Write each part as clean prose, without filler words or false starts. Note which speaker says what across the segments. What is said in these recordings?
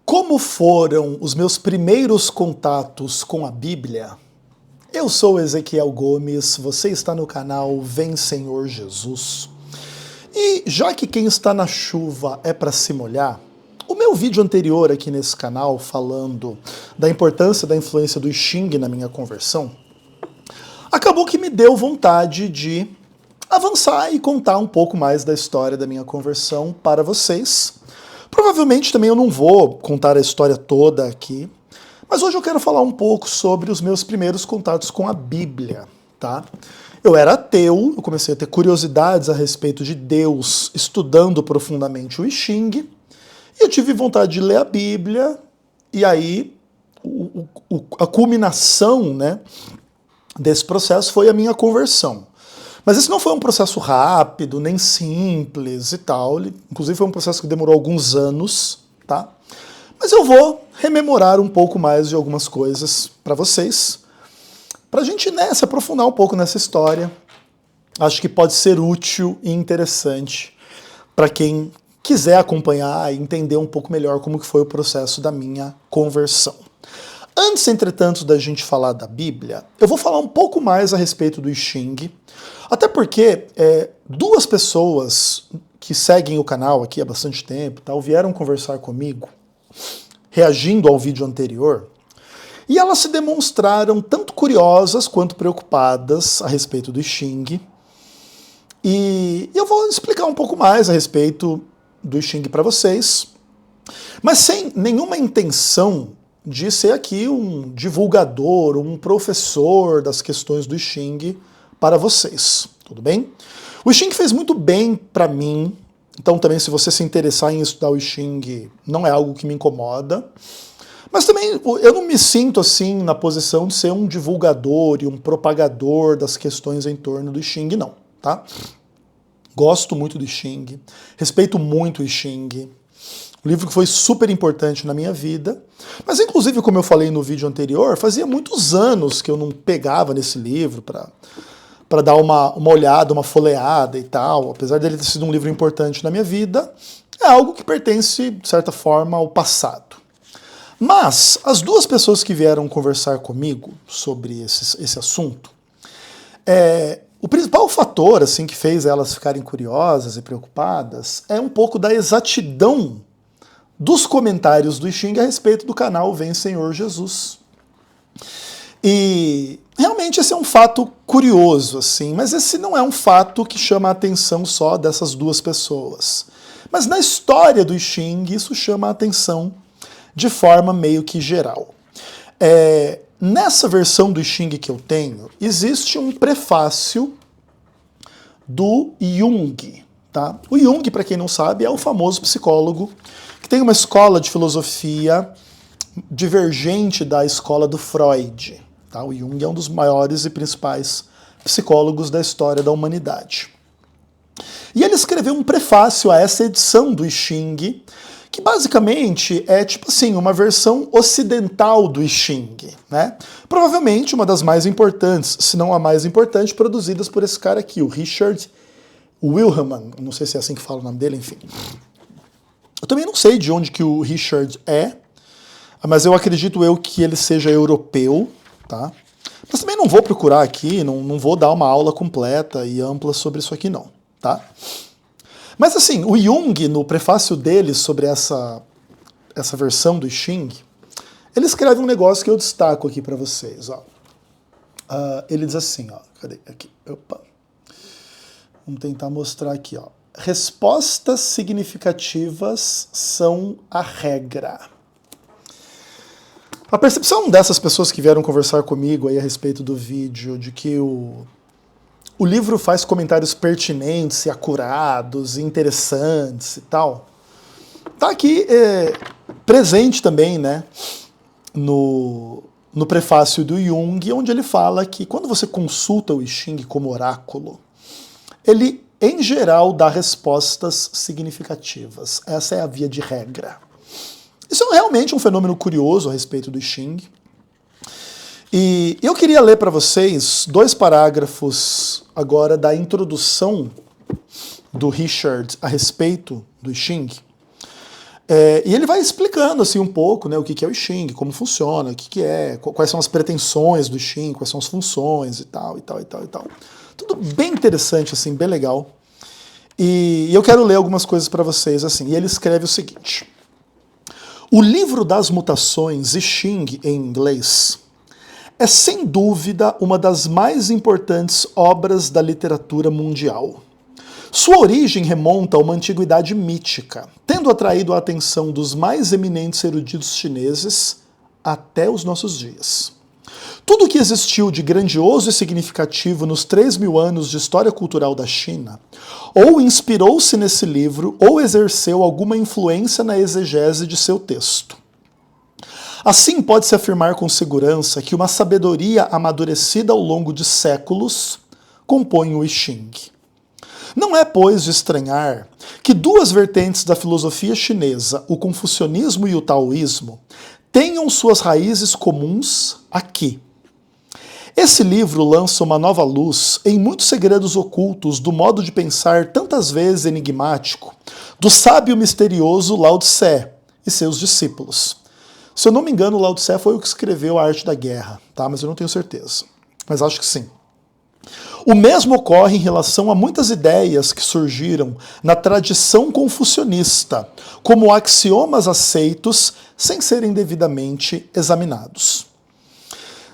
Speaker 1: Como foram os meus primeiros contatos com a Bíblia? Eu sou Ezequiel Gomes, você está no canal Vem Senhor Jesus. E já que quem está na chuva é para se molhar, o meu vídeo anterior aqui nesse canal, falando da importância da influência do I Ching na minha conversão, acabou que me deu vontade de avançar e contar um pouco mais da história da minha conversão para vocês. Provavelmente também eu não vou contar a história toda aqui, mas hoje eu quero falar um pouco sobre os meus primeiros contatos com a Bíblia, tá? Eu era ateu, eu comecei a ter curiosidades a respeito de Deus, estudando profundamente o I Ching, e eu tive vontade de ler a Bíblia, e aí a culminação, né, desse processo foi a minha conversão. Mas esse não foi um processo rápido, nem simples e tal. Inclusive foi um processo que demorou alguns anos, tá? Mas eu vou rememorar um pouco mais de algumas coisas para vocês, para a gente, né, se aprofundar um pouco nessa história. Acho que pode ser útil e interessante para quem quiser acompanhar e entender um pouco melhor como que foi o processo da minha conversão. Antes, entretanto, da gente falar da Bíblia, eu vou falar um pouco mais a respeito do I Ching, até porque duas pessoas que seguem o canal aqui há bastante tempo, tal, vieram conversar comigo, reagindo ao vídeo anterior, e elas se demonstraram tanto curiosas quanto preocupadas a respeito do I Ching, e eu vou explicar um pouco mais a respeito do I Ching para vocês, mas sem nenhuma intenção de ser aqui um divulgador, um professor das questões do I Ching para vocês, tudo bem? O I Ching fez muito bem para mim, então também se você se interessar em estudar o I Ching, não é algo que me incomoda, mas também eu não me sinto assim na posição de ser um divulgador e um propagador das questões em torno do I Ching, não, tá? Gosto muito do I Ching, respeito muito o I Ching, um livro que foi super importante na minha vida, mas inclusive, como eu falei no vídeo anterior, fazia muitos anos que eu não pegava nesse livro para dar uma olhada, uma folheada e tal. Apesar dele ter sido um livro importante na minha vida, é algo que pertence, de certa forma, ao passado. Mas as duas pessoas que vieram conversar comigo sobre esse assunto, o principal fator assim, que fez elas ficarem curiosas e preocupadas é um pouco da exatidão dos comentários do I Ching a respeito do canal Vem Senhor Jesus. E realmente esse é um fato curioso, assim, mas esse não é um fato que chama a atenção só dessas duas pessoas. Mas na história do I Ching isso chama a atenção de forma meio que geral. Nessa versão do I Ching que eu tenho, existe um prefácio do Jung. Tá? O Jung, para quem não sabe, é o famoso psicólogo que tem uma escola de filosofia divergente da escola do Freud. Tá? O Jung é um dos maiores e principais psicólogos da história da humanidade. E ele escreveu um prefácio a essa edição do I Ching, que basicamente é tipo assim, uma versão ocidental do I Ching, né? Provavelmente uma das mais importantes, se não a mais importante, produzidas por esse cara aqui, o Richard Wilhelman, não sei se é assim que fala o nome dele, enfim. Eu também não sei de onde que o Richard é, mas eu acredito que ele seja europeu, tá? Mas também não vou procurar aqui, não vou dar uma aula completa e ampla sobre isso aqui não, tá? Mas assim, o Jung, no prefácio dele sobre essa versão do I Ching, ele escreve um negócio que eu destaco aqui para vocês, ó. Ele diz assim, ó, cadê? Aqui, opa. Vamos tentar mostrar aqui, ó. Respostas significativas são a regra. A percepção dessas pessoas que vieram conversar comigo aí a respeito do vídeo, de que o livro faz comentários pertinentes e acurados e interessantes e tal, tá aqui presente também, né, no prefácio do Jung, onde ele fala que quando você consulta o I Ching como oráculo, ele, em geral, dá respostas significativas. Essa é a via de regra. Isso é realmente um fenômeno curioso a respeito do I Ching. E eu queria ler para vocês 2 parágrafos agora da introdução do Richard a respeito do I Ching, E ele vai explicando assim um pouco, né, o que é o I Ching, como funciona, o que é, quais são as pretensões do I Ching, quais são as funções e tal, e tal, e tal, e tal. Tudo bem interessante, assim, bem legal. E eu quero ler algumas coisas para vocês, assim. E ele escreve o seguinte: o livro das mutações, I Ching em inglês, é sem dúvida uma das mais importantes obras da literatura mundial. Sua origem remonta a uma antiguidade mítica, tendo atraído a atenção dos mais eminentes eruditos chineses até os nossos dias. Tudo o que existiu de grandioso e significativo nos 3.000 anos de história cultural da China, ou inspirou-se nesse livro, ou exerceu alguma influência na exegese de seu texto. Assim, pode-se afirmar com segurança que uma sabedoria amadurecida ao longo de séculos compõe o I Ching. Não é, pois, de estranhar que duas vertentes da filosofia chinesa, o confucionismo e o taoísmo, tenham suas raízes comuns aqui. Esse livro lança uma nova luz em muitos segredos ocultos do modo de pensar tantas vezes enigmático do sábio misterioso Lao Tse e seus discípulos. Se eu não me engano, Lao Tse foi o que escreveu A Arte da Guerra, tá? Mas eu não tenho certeza. Mas acho que sim. O mesmo ocorre em relação a muitas ideias que surgiram na tradição confucionista, como axiomas aceitos sem serem devidamente examinados.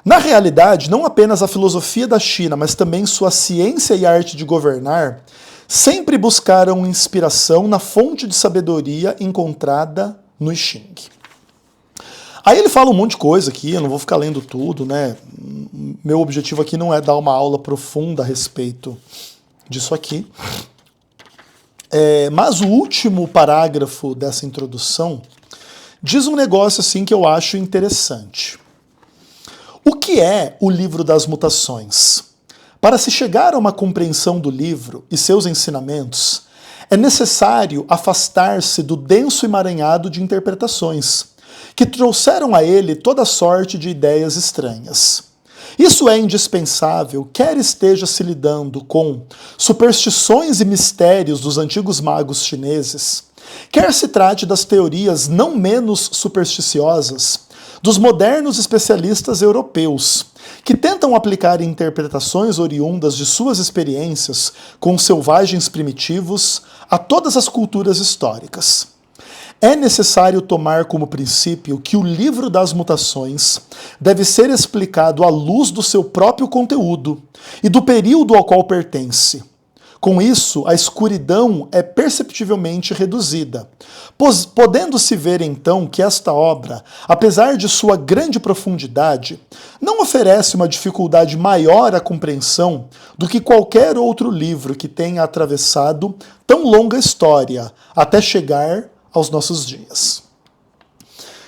Speaker 1: Na realidade, não apenas a filosofia da China, mas também sua ciência e arte de governar, sempre buscaram inspiração na fonte de sabedoria encontrada no I Ching. Aí ele fala um monte de coisa aqui, eu não vou ficar lendo tudo, né? Meu objetivo aqui não é dar uma aula profunda a respeito disso aqui. Mas o último parágrafo dessa introdução diz um negócio assim que eu acho interessante. O que é o livro das mutações? Para se chegar a uma compreensão do livro e seus ensinamentos, é necessário afastar-se do denso emaranhado de interpretações, que trouxeram a ele toda sorte de ideias estranhas. Isso é indispensável, quer esteja se lidando com superstições e mistérios dos antigos magos chineses, quer se trate das teorias não menos supersticiosas dos modernos especialistas europeus, que tentam aplicar interpretações oriundas de suas experiências com selvagens primitivos a todas as culturas históricas. É necessário tomar como princípio que o livro das mutações deve ser explicado à luz do seu próprio conteúdo e do período ao qual pertence. Com isso, a escuridão é perceptivelmente reduzida, podendo-se ver então que esta obra, apesar de sua grande profundidade, não oferece uma dificuldade maior à compreensão do que qualquer outro livro que tenha atravessado tão longa história até chegar aos nossos dias.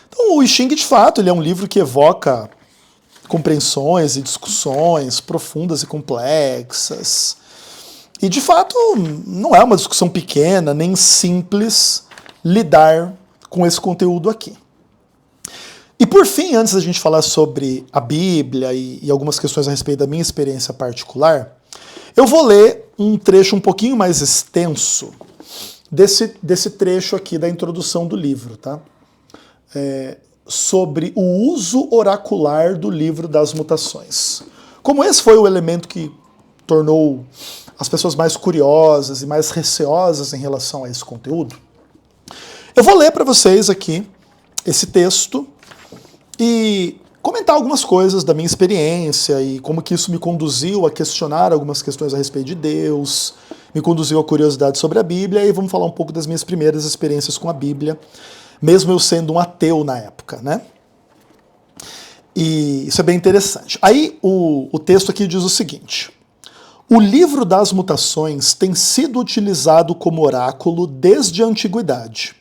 Speaker 1: Então, o I Ching, de fato, ele é um livro que evoca compreensões e discussões profundas e complexas. E, de fato, não é uma discussão pequena, nem simples, lidar com esse conteúdo aqui. E, por fim, antes da gente falar sobre a Bíblia e algumas questões a respeito da minha experiência particular, eu vou ler um trecho um pouquinho mais extenso desse trecho aqui da introdução do livro, tá? Sobre o uso oracular do livro das mutações. Como esse foi o elemento que tornou as pessoas mais curiosas e mais receosas em relação a esse conteúdo, eu vou ler para vocês aqui esse texto e comentar algumas coisas da minha experiência e como que isso me conduziu a questionar algumas questões a respeito de Deus, me conduziu a curiosidade sobre a Bíblia, e vamos falar um pouco das minhas primeiras experiências com a Bíblia, mesmo eu sendo um ateu na época, né? E isso é bem interessante. Aí o texto aqui diz o seguinte: o livro das mutações tem sido utilizado como oráculo desde a antiguidade.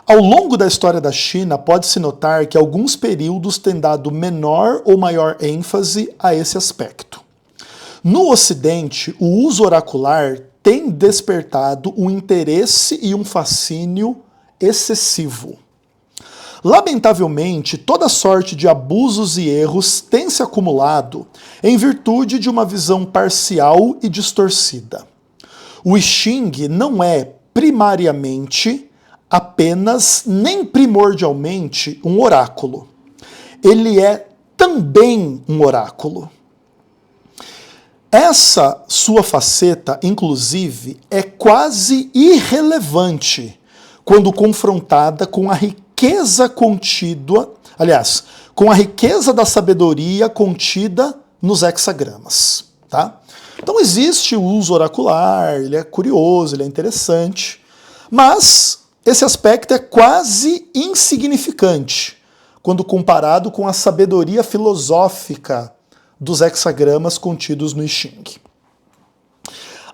Speaker 1: Ao longo da história da China, pode-se notar que alguns períodos têm dado menor ou maior ênfase a esse aspecto. No Ocidente, o uso oracular tem despertado um interesse e um fascínio excessivo. Lamentavelmente, toda sorte de abusos e erros tem se acumulado em virtude de uma visão parcial e distorcida. O I Ching não é, primariamente, apenas, nem primordialmente, um oráculo. Ele é também um oráculo. Essa sua faceta, inclusive, é quase irrelevante quando confrontada com a riqueza contida, aliás, com a riqueza da sabedoria contida nos hexagramas, tá? Então existe o uso oracular, ele é curioso, ele é interessante, mas esse aspecto é quase insignificante quando comparado com a sabedoria filosófica dos hexagramas contidos no I Ching.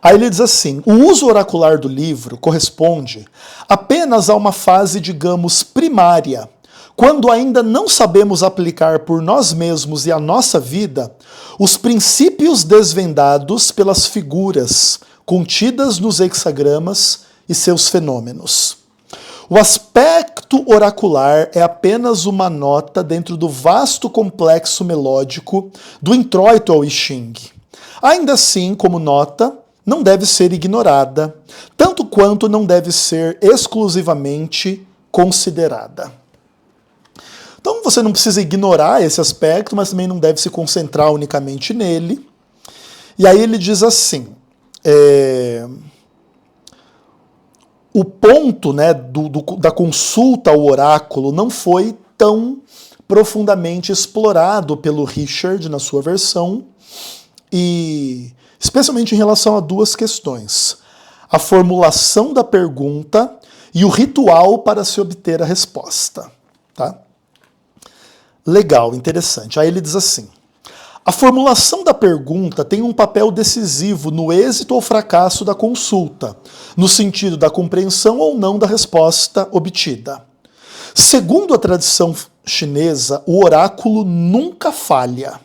Speaker 1: Aí ele diz assim: o uso oracular do livro corresponde apenas a uma fase, digamos, primária, quando ainda não sabemos aplicar por nós mesmos e a nossa vida os princípios desvendados pelas figuras contidas nos hexagramas e seus fenômenos. O aspecto oracular é apenas uma nota dentro do vasto complexo melódico do introito ao I Ching. Ainda assim, como nota, não deve ser ignorada, tanto quanto não deve ser exclusivamente considerada. Então você não precisa ignorar esse aspecto, mas também não deve se concentrar unicamente nele. E aí ele diz assim, o ponto, né, da consulta ao oráculo não foi tão profundamente explorado pelo Richard na sua versão, e especialmente em relação a duas questões: a formulação da pergunta e o ritual para se obter a resposta. Tá? Legal, interessante. Aí ele diz assim: a formulação da pergunta tem um papel decisivo no êxito ou fracasso da consulta, no sentido da compreensão ou não da resposta obtida. Segundo a tradição chinesa, o oráculo nunca falha.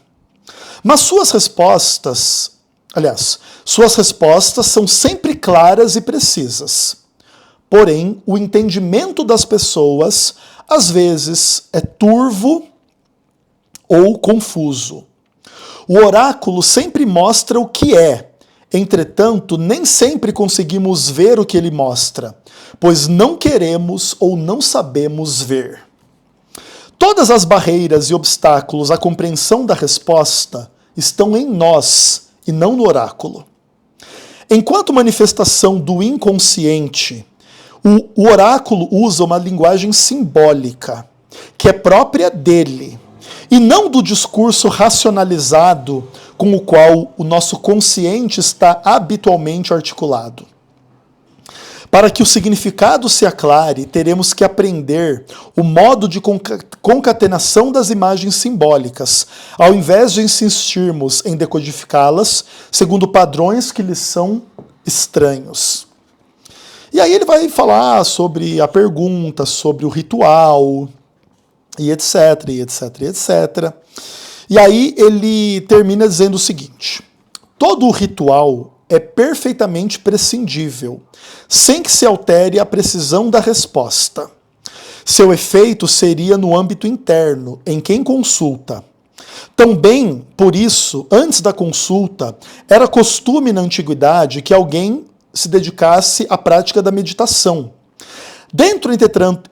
Speaker 1: Mas suas respostas são sempre claras e precisas. Porém, o entendimento das pessoas, às vezes, é turvo ou confuso. O oráculo sempre mostra o que é, entretanto, nem sempre conseguimos ver o que ele mostra, pois não queremos ou não sabemos ver. Todas as barreiras e obstáculos à compreensão da resposta estão em nós e não no oráculo. Enquanto manifestação do inconsciente, o oráculo usa uma linguagem simbólica, que é própria dele, e não do discurso racionalizado com o qual o nosso consciente está habitualmente articulado. Para que o significado se aclare, teremos que aprender o modo de concatenação das imagens simbólicas, ao invés de insistirmos em decodificá-las segundo padrões que lhes são estranhos. E aí ele vai falar sobre a pergunta, sobre o ritual, e etc, e etc, e etc. E aí ele termina dizendo o seguinte: todo o ritual é perfeitamente prescindível, sem que se altere a precisão da resposta. Seu efeito seria no âmbito interno, em quem consulta. Também, por isso, antes da consulta, era costume na antiguidade que alguém se dedicasse à prática da meditação. Dentro,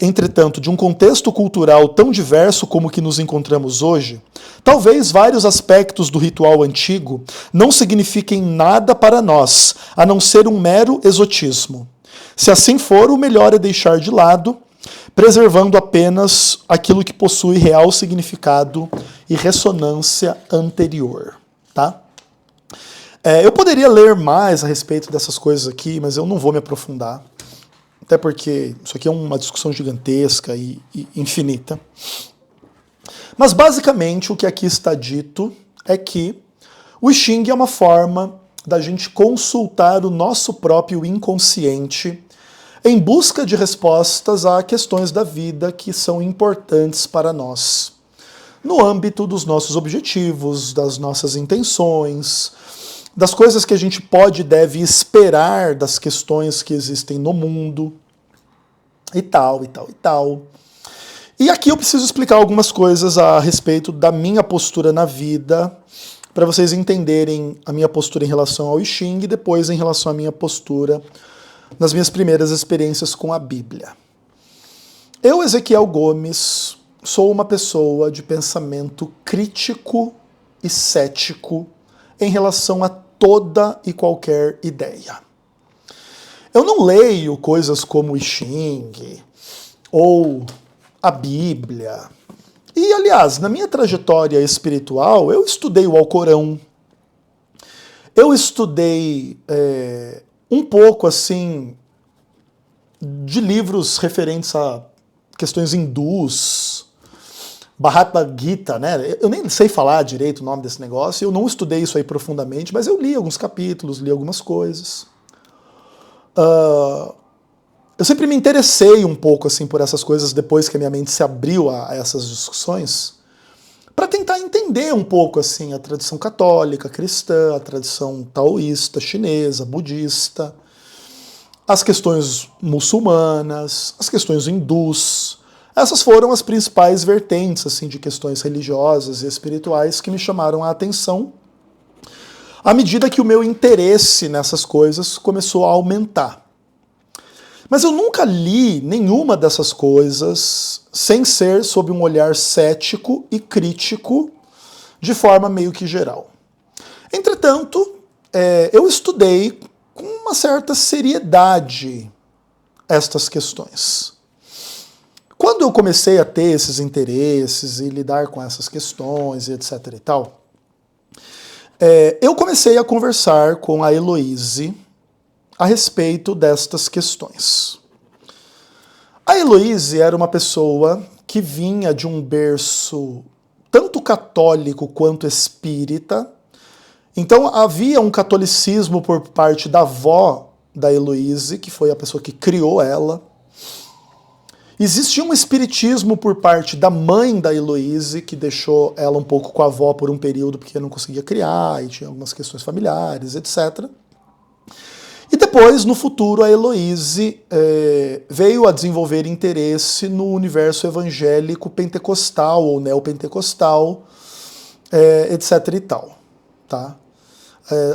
Speaker 1: entretanto, de um contexto cultural tão diverso como o que nos encontramos hoje, talvez vários aspectos do ritual antigo não signifiquem nada para nós, a não ser um mero exotismo. Se assim for, o melhor é deixar de lado, preservando apenas aquilo que possui real significado e ressonância anterior. Tá? Eu poderia ler mais a respeito dessas coisas aqui, mas eu não vou me aprofundar. Até porque isso aqui é uma discussão gigantesca e infinita. Mas basicamente o que aqui está dito é que o I Ching é uma forma da gente consultar o nosso próprio inconsciente em busca de respostas a questões da vida que são importantes para nós, no âmbito dos nossos objetivos, das nossas intenções, das coisas que a gente pode e deve esperar das questões que existem no mundo, e tal, e tal, e tal. E aqui eu preciso explicar algumas coisas a respeito da minha postura na vida, para vocês entenderem a minha postura em relação ao I Ching e depois em relação à minha postura nas minhas primeiras experiências com a Bíblia. Eu, Ezequiel Gomes, sou uma pessoa de pensamento crítico e cético em relação a toda e qualquer ideia. Eu não leio coisas como o I Ching ou a Bíblia. E, aliás, na minha trajetória espiritual, eu estudei o Alcorão, eu estudei um pouco, assim, de livros referentes a questões hindus, Bhagavad Gita, né? Eu nem sei falar direito o nome desse negócio, eu não estudei isso aí profundamente, mas eu li alguns capítulos, li algumas coisas. Eu sempre me interessei um pouco assim por essas coisas depois que a minha mente se abriu a essas discussões, para tentar entender um pouco assim a tradição católica, cristã, a tradição taoísta, chinesa, budista, as questões muçulmanas, as questões hindus. Essas foram as principais vertentes assim, de questões religiosas e espirituais que me chamaram a atenção à medida que o meu interesse nessas coisas começou a aumentar. Mas eu nunca li nenhuma dessas coisas sem ser sob um olhar cético e crítico, de forma meio que geral. Entretanto, eu estudei com uma certa seriedade estas questões. Quando eu comecei a ter esses interesses e lidar com essas questões, etc. e tal, eu comecei a conversar com a Heloíse a respeito destas questões. A Heloíse era uma pessoa que vinha de um berço tanto católico quanto espírita, então havia um catolicismo por parte da avó da Heloíse, que foi a pessoa que criou ela. Existia um espiritismo por parte da mãe da Heloíse, que deixou ela um pouco com a avó por um período porque não conseguia criar, e tinha algumas questões familiares, etc. E depois, no futuro, a Heloíse veio a desenvolver interesse no universo evangélico pentecostal ou neopentecostal, etc. e tal. Tá?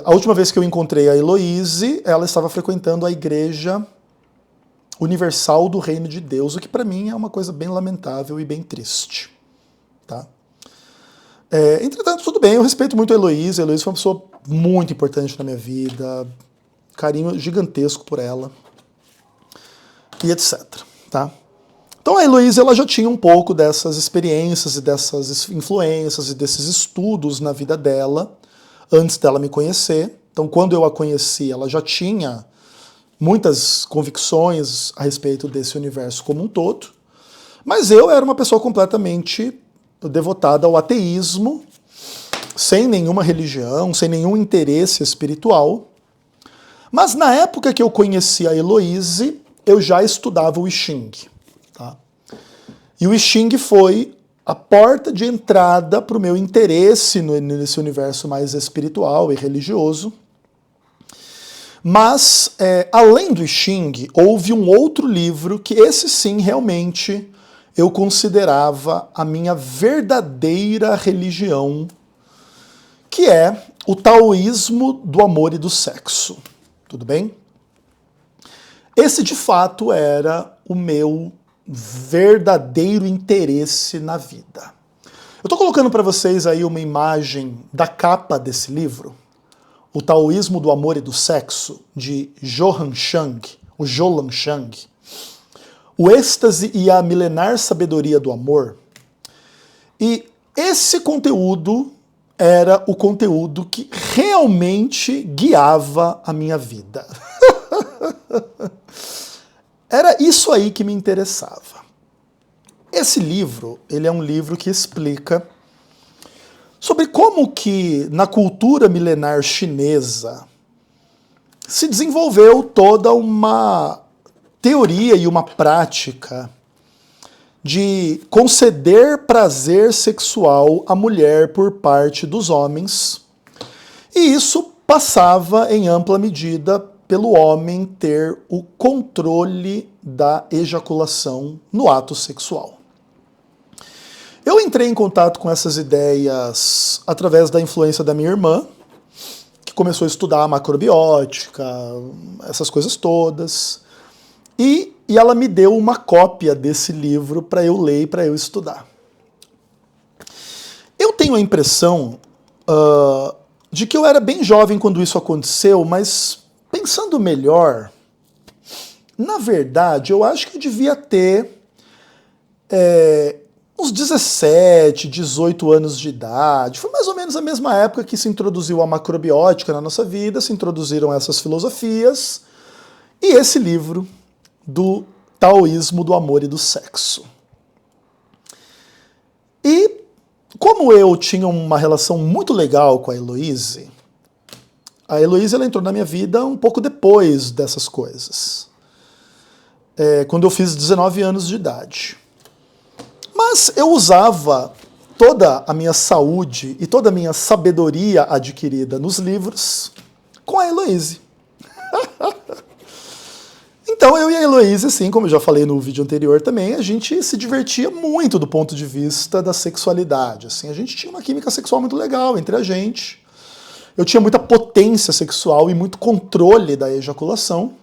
Speaker 1: A última vez que eu encontrei a Heloíse, ela estava frequentando a Igreja Universal do Reino de Deus, o que para mim é uma coisa bem lamentável e bem triste. Tá? Entretanto, tudo bem, eu respeito muito a Heloíse. A Heloíse foi uma pessoa muito importante na minha vida, carinho gigantesco por ela, e etc. Tá? Então a Heloíse ela já tinha um pouco dessas experiências e dessas influências e desses estudos na vida dela, antes dela me conhecer. Então quando eu a conheci, ela já tinha muitas convicções a respeito desse universo como um todo, mas eu era uma pessoa completamente devotada ao ateísmo, sem nenhuma religião, sem nenhum interesse espiritual. Mas na época que eu conheci a Heloíse, eu já estudava o I Ching. Tá? E o I Ching foi a porta de entrada para o meu interesse nesse universo mais espiritual e religioso. Mas, além do I Ching, houve um outro livro que esse sim, realmente, eu considerava a minha verdadeira religião, que é o Taoísmo do Amor e do Sexo. Tudo bem? Esse, de fato, era o meu verdadeiro interesse na vida. Eu estou colocando para vocês aí uma imagem da capa desse livro, O Taoísmo do Amor e do Sexo, de Johan Chang, o Jolan Chang. O êxtase e a milenar sabedoria do amor. E esse conteúdo era o conteúdo que realmente guiava a minha vida. Era isso aí que me interessava. Esse livro, ele é um livro que explica sobre como que na cultura milenar chinesa se desenvolveu toda uma teoria e uma prática de conceder prazer sexual à mulher por parte dos homens, e isso passava em ampla medida pelo homem ter o controle da ejaculação no ato sexual. Eu entrei em contato com essas ideias através da influência da minha irmã, que começou a estudar macrobiótica, essas coisas todas. E e ela me deu uma cópia desse livro para eu ler e para eu estudar. Eu tenho a impressão de que eu era bem jovem quando isso aconteceu, mas pensando melhor, na verdade, eu acho que eu devia ter uns 17, 18 anos de idade. Foi mais ou menos a mesma época que se introduziu a macrobiótica na nossa vida, se introduziram essas filosofias, e esse livro do Taoísmo do Amor e do Sexo. E como eu tinha uma relação muito legal com a Heloíse ela entrou na minha vida um pouco depois dessas coisas. Quando eu fiz 19 anos de idade. Mas eu usava toda a minha saúde e toda a minha sabedoria adquirida nos livros com a Heloíse. Então eu e a Heloíse, assim, como eu já falei no vídeo anterior também, a gente se divertia muito do ponto de vista da sexualidade. Assim, a gente tinha uma química sexual muito legal entre a gente. Eu tinha muita potência sexual e muito controle da ejaculação.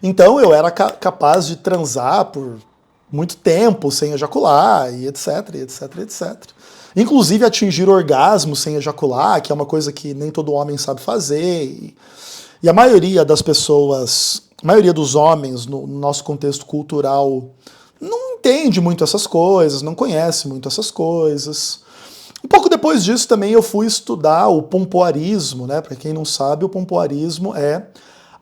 Speaker 1: Então eu era capaz de transar por muito tempo sem ejacular, e etc, etc, etc. Inclusive atingir orgasmo sem ejacular, que é uma coisa que nem todo homem sabe fazer. E a maioria das pessoas, a maioria dos homens no nosso contexto cultural não entende muito essas coisas, não conhece muito essas coisas. Um pouco depois disso também eu fui estudar o pompoarismo, né? Para quem não sabe, o pompoarismo é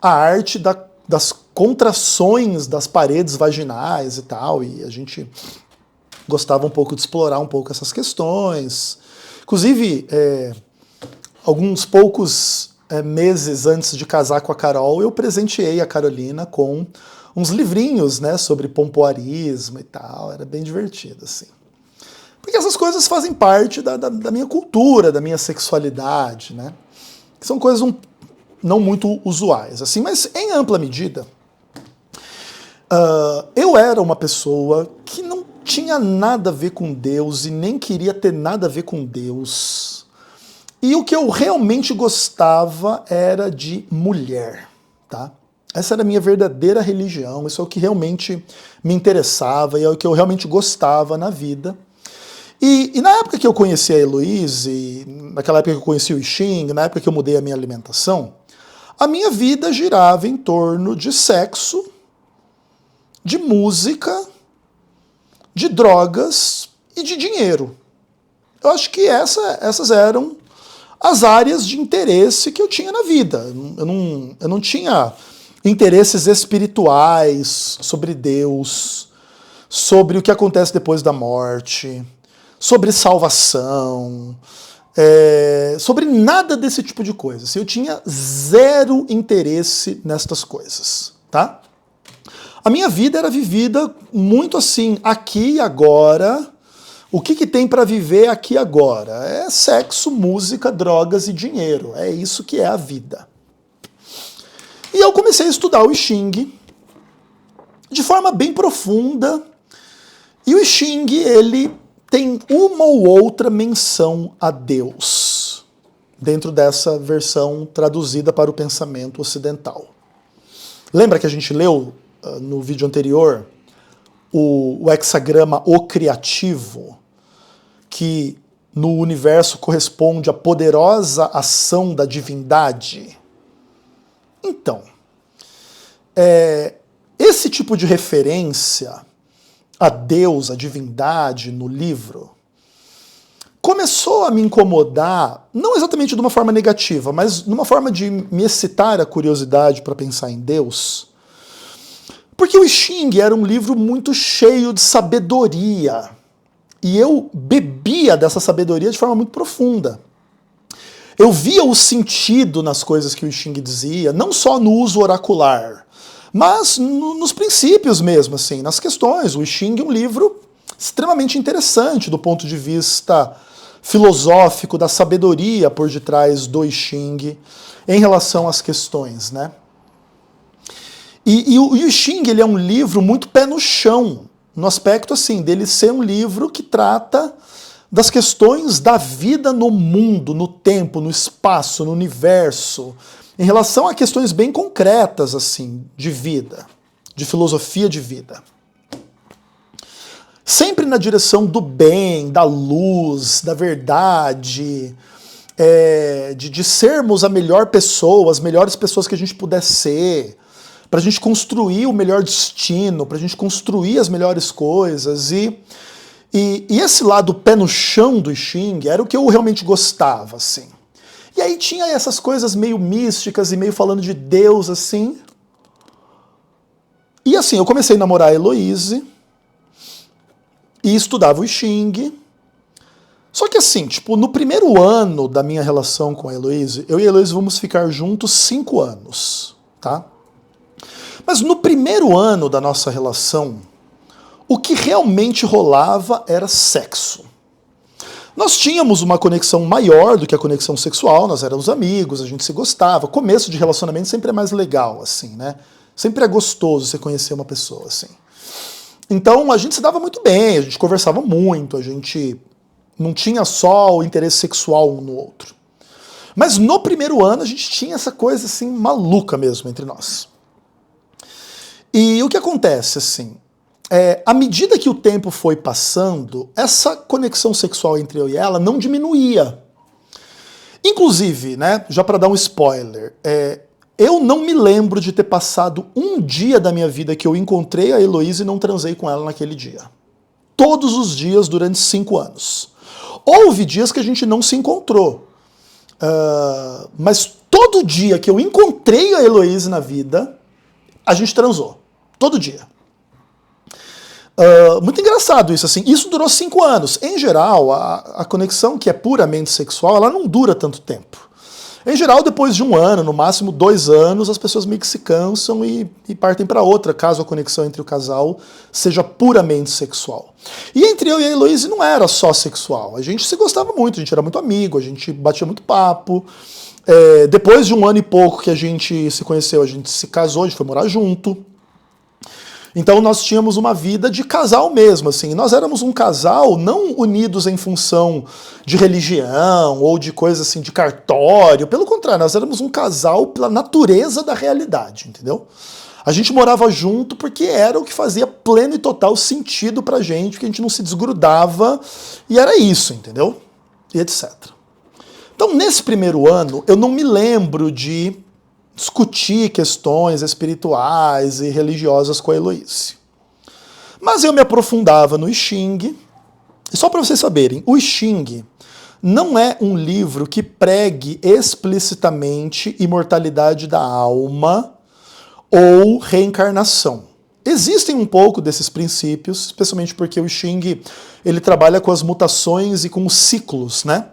Speaker 1: a arte das contrações das paredes vaginais e tal, e a gente gostava um pouco de explorar um pouco essas questões. Inclusive, alguns poucos meses antes de casar com a Carol, eu presenteei a Carolina com uns livrinhos, né, sobre pompoarismo e tal, era bem divertido, assim. Porque essas coisas fazem parte da minha cultura, da minha sexualidade, né? Que são coisas não muito usuais, assim, mas em ampla medida, eu era uma pessoa que não tinha nada a ver com Deus e nem queria ter nada a ver com Deus. E o que eu realmente gostava era de mulher, tá? Essa era a minha verdadeira religião, isso é o que realmente me interessava e é o que eu realmente gostava na vida. E na época que eu conheci a Heloíse, naquela época que eu conheci o I Ching, na época que eu mudei a minha alimentação, a minha vida girava em torno de sexo, de música, de drogas e de dinheiro. Eu acho que essas eram as áreas de interesse que eu tinha na vida. Eu não tinha interesses espirituais sobre Deus, sobre o que acontece depois da morte, sobre salvação, sobre nada desse tipo de coisa. Assim, eu tinha zero interesse nestas coisas, tá? A minha vida era vivida muito assim, aqui e agora. O que tem para viver aqui e agora? É sexo, música, drogas e dinheiro. É isso que é a vida. E eu comecei a estudar o I Ching de forma bem profunda. E o I Ching, ele tem uma ou outra menção a Deus dentro dessa versão traduzida para o pensamento ocidental. Lembra que a gente leu no vídeo anterior o hexagrama O Criativo, que no universo corresponde à poderosa ação da divindade? Então, esse tipo de referência a Deus, a divindade no livro, começou a me incomodar, não exatamente de uma forma negativa, mas de uma forma de me excitar a curiosidade para pensar em Deus, porque o I Ching era um livro muito cheio de sabedoria, e eu bebia dessa sabedoria de forma muito profunda. Eu via o sentido nas coisas que o I Ching dizia, não só no uso oracular, mas nos princípios mesmo, assim, nas questões. O I Ching é um livro extremamente interessante do ponto de vista filosófico, da sabedoria por detrás do I Ching em relação às questões, né? E o I Ching, ele é um livro muito pé no chão, no aspecto assim, dele ser um livro que trata das questões da vida no mundo, no tempo, no espaço, no universo, em relação a questões bem concretas, assim, de vida. de filosofia de vida. Sempre na direção do bem, da luz, da verdade, de sermos a melhor pessoa, as melhores pessoas que a gente puder ser, para a gente construir o melhor destino, para a gente construir as melhores coisas. E esse lado pé no chão do I Ching era o que eu realmente gostava, assim. E aí tinha essas coisas meio místicas e meio falando de Deus, assim. E assim, eu comecei a namorar a Heloise e estudava o I Ching. Só que assim, tipo, no primeiro ano da minha relação com a Heloise, eu e a Heloise vamos ficar juntos 5 anos, tá? Mas no primeiro ano da nossa relação, o que realmente rolava era sexo. Nós tínhamos uma conexão maior do que a conexão sexual, nós éramos amigos, a gente se gostava. Começo de relacionamento sempre é mais legal, assim, né? Sempre é gostoso você conhecer uma pessoa, assim. Então a gente se dava muito bem, a gente conversava muito, a gente não tinha só o interesse sexual um no outro. Mas no primeiro ano a gente tinha essa coisa assim maluca mesmo entre nós. E o que acontece, assim, à medida que o tempo foi passando, essa conexão sexual entre eu e ela não diminuía. Inclusive, né, já para dar um spoiler, eu não me lembro de ter passado um dia da minha vida que eu encontrei a Heloise e não transei com ela naquele dia. Todos os dias durante 5 anos. Houve dias que a gente não se encontrou. Mas todo dia que eu encontrei a Heloise na vida, a gente transou. Todo dia. Muito engraçado isso, assim. Isso durou 5 anos. Em geral, a conexão que é puramente sexual, ela não dura tanto tempo. Em geral, depois de 1 ano, no máximo 2 anos, as pessoas meio que se cansam e partem para outra, caso a conexão entre o casal seja puramente sexual. E entre eu e a Heloise não era só sexual. A gente se gostava muito, a gente era muito amigo, a gente batia muito papo. Depois de 1 ano e pouco que a gente se conheceu, a gente se casou, a gente foi morar junto. Então nós tínhamos uma vida de casal mesmo, assim. Nós éramos um casal não unidos em função de religião ou de coisa assim de cartório. Pelo contrário, nós éramos um casal pela natureza da realidade, entendeu? A gente morava junto porque era o que fazia pleno e total sentido pra gente, porque a gente não se desgrudava e era isso, entendeu? E etc. Então nesse primeiro ano eu não me lembro de discutir questões espirituais e religiosas com a Heloise. Mas eu me aprofundava no I Ching, e só para vocês saberem, o I Ching não é um livro que pregue explicitamente imortalidade da alma ou reencarnação. Existem um pouco desses princípios, especialmente porque o I Ching ele trabalha com as mutações e com os ciclos, né?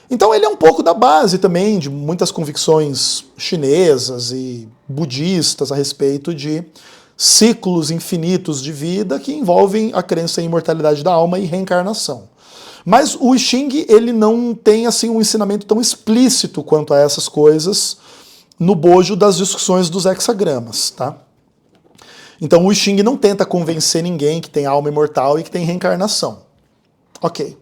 Speaker 1: Então ele é um pouco da base também de muitas convicções chinesas e budistas a respeito de ciclos infinitos de vida que envolvem a crença em imortalidade da alma e reencarnação. Mas o I Ching ele não tem assim um ensinamento tão explícito quanto a essas coisas no bojo das discussões dos hexagramas, tá? Então o I Ching não tenta convencer ninguém que tem alma imortal e que tem reencarnação. Ok.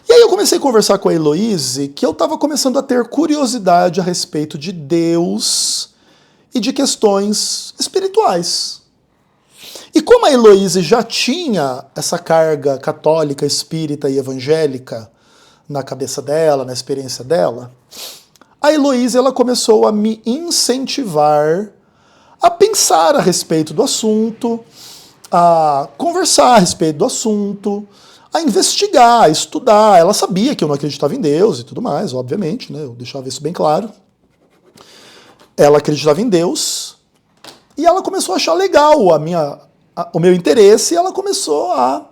Speaker 1: E aí eu comecei a conversar com a Heloise que eu estava começando a ter curiosidade a respeito de Deus e de questões espirituais. E como a Heloise já tinha essa carga católica, espírita e evangélica na cabeça dela, na experiência dela, a Heloise ela começou a me incentivar a pensar a respeito do assunto, a conversar a respeito do assunto, a investigar, a estudar. Ela sabia que eu não acreditava em Deus e tudo mais, obviamente, né? Eu deixava isso bem claro. Ela acreditava em Deus e ela começou a achar legal o meu interesse e ela começou a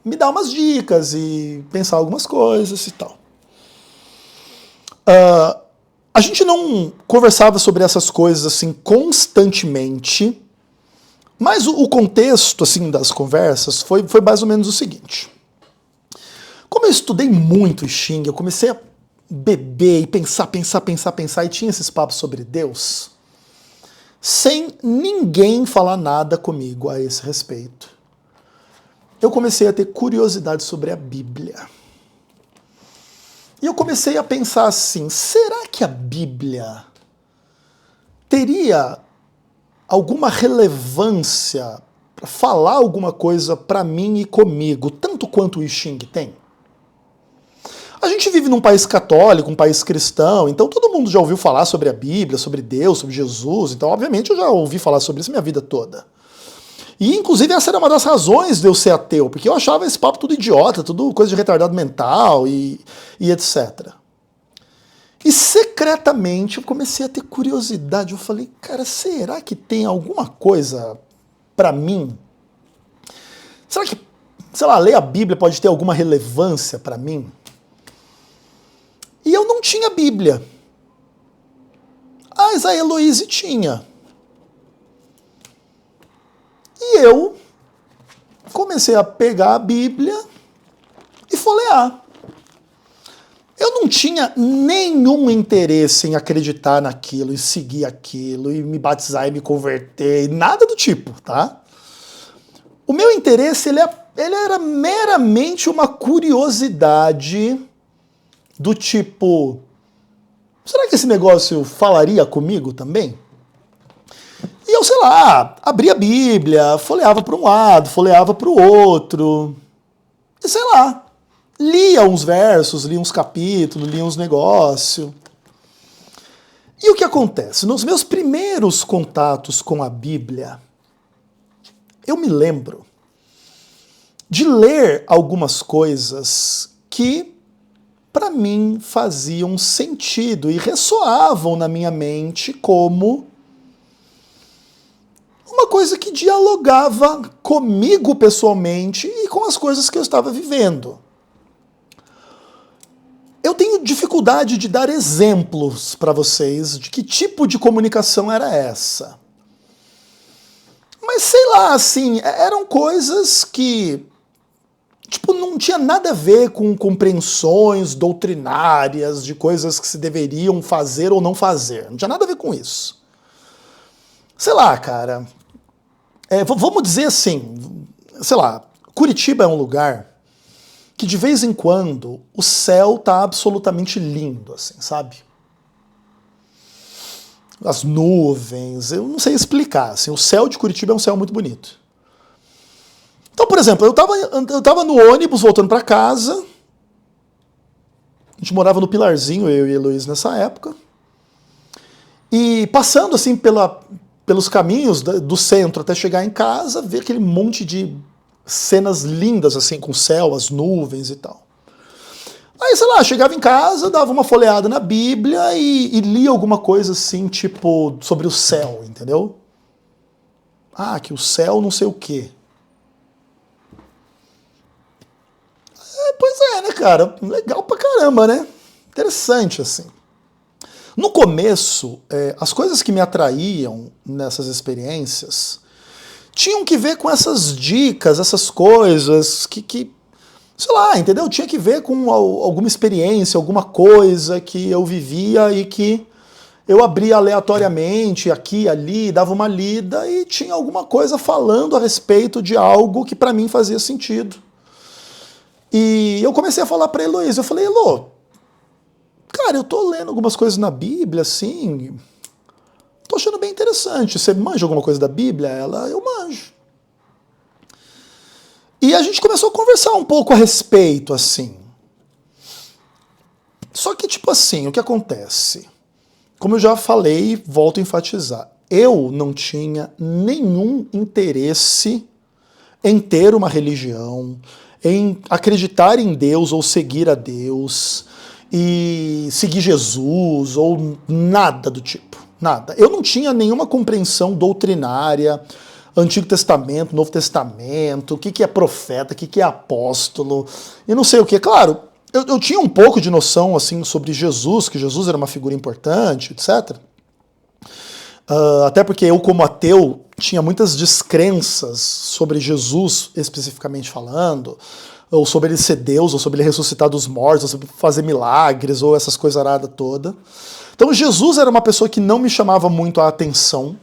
Speaker 1: me dar umas dicas e pensar algumas coisas e tal. A gente não conversava sobre essas coisas assim constantemente, mas o contexto assim das conversas foi mais ou menos o seguinte. Como eu estudei muito I Ching, eu comecei a beber e pensar, e tinha esses papos sobre Deus, sem ninguém falar nada comigo a esse respeito. Eu comecei a ter curiosidade sobre a Bíblia. E eu comecei a pensar assim, será que a Bíblia teria alguma relevância para falar alguma coisa para mim e comigo, tanto quanto o I Ching tem? A gente vive num país católico, um país cristão, então todo mundo já ouviu falar sobre a Bíblia, sobre Deus, sobre Jesus, então obviamente eu já ouvi falar sobre isso a minha vida toda. E inclusive essa era uma das razões de eu ser ateu, porque eu achava esse papo tudo idiota, tudo coisa de retardado mental e etc. E secretamente eu comecei a ter curiosidade, eu falei, cara, será que tem alguma coisa para mim? Será que, sei lá, ler a Bíblia pode ter alguma relevância para mim? E eu não tinha Bíblia. Mas a Heloíse tinha. E eu comecei a pegar a Bíblia e folhear. Eu não tinha nenhum interesse em acreditar naquilo, e seguir aquilo, e me batizar e me converter, nada do tipo, tá? O meu interesse, ele era meramente uma curiosidade do tipo, será que esse negócio falaria comigo também? E eu, sei lá, abria a Bíblia, folheava para um lado, folheava para o outro, e sei lá, lia uns versos, lia uns capítulos, lia uns negócios. E o que acontece? Nos meus primeiros contatos com a Bíblia, eu me lembro de ler algumas coisas que, para mim, faziam sentido e ressoavam na minha mente como uma coisa que dialogava comigo pessoalmente e com as coisas que eu estava vivendo. Eu tenho dificuldade de dar exemplos para vocês de que tipo de comunicação era essa. Mas sei lá, assim, eram coisas que tipo, não tinha nada a ver com compreensões doutrinárias de coisas que se deveriam fazer ou não fazer. Não tinha nada a ver com isso. Sei lá, cara. Vamos dizer assim, sei lá, Curitiba é um lugar que de vez em quando o céu tá absolutamente lindo, assim, sabe? As nuvens, eu não sei explicar, assim, o céu de Curitiba é um céu muito bonito. Então, por exemplo, eu tava no ônibus voltando para casa, a gente morava no Pilarzinho, eu e a Heloísa nessa época, e passando assim pelos caminhos do centro até chegar em casa, ver aquele monte de cenas lindas assim, com o céu, as nuvens e tal. Aí, sei lá, chegava em casa, dava uma folheada na Bíblia e lia alguma coisa assim, tipo, sobre o céu, entendeu? Ah, que o céu não sei o quê. Pois é, né, cara? Legal pra caramba, né? Interessante, assim. No começo, as coisas que me atraíam nessas experiências tinham que ver com essas dicas, essas coisas que sei lá, entendeu? Tinha que ver com alguma experiência, alguma coisa que eu vivia e que eu abria aleatoriamente, aqui e ali, dava uma lida e tinha alguma coisa falando a respeito de algo que pra mim fazia sentido. E eu comecei a falar pra Heloísa, eu falei, Elo, cara, eu tô lendo algumas coisas na Bíblia, assim, tô achando bem interessante. Você manja alguma coisa da Bíblia? Ela, eu manjo. E a gente começou a conversar um pouco a respeito, assim. Só que, tipo assim, o que acontece? Como eu já falei, volto a enfatizar, eu não tinha nenhum interesse em ter uma religião, em acreditar em Deus ou seguir a Deus, e seguir Jesus, ou nada do tipo. Nada. Eu não tinha nenhuma compreensão doutrinária, Antigo Testamento, Novo Testamento, o que é profeta, o que é apóstolo, e não sei o que. Claro, eu tinha um pouco de noção assim sobre Jesus, que Jesus era uma figura importante, etc. Até porque eu, como ateu, tinha muitas descrenças sobre Jesus, especificamente falando, ou sobre ele ser Deus, ou sobre ele ressuscitar dos mortos, ou sobre fazer milagres, ou essas coisas aradas todas. Então Jesus era uma pessoa que não me chamava muito a atenção,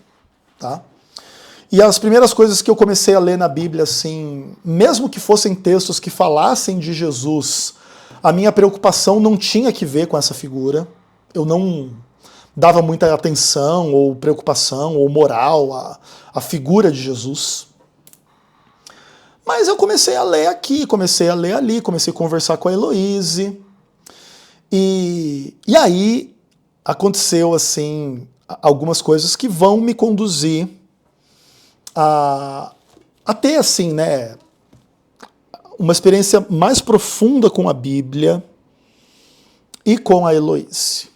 Speaker 1: tá? E as primeiras coisas que eu comecei a ler na Bíblia, assim, mesmo que fossem textos que falassem de Jesus, a minha preocupação não tinha que ver com essa figura. Eu não dava muita atenção ou preocupação ou moral à figura de Jesus. Mas eu comecei a ler aqui, comecei a ler ali, comecei a conversar com a Heloíse. E aí aconteceu assim algumas coisas que vão me conduzir a ter assim, né, uma experiência mais profunda com a Bíblia e com a Heloíse.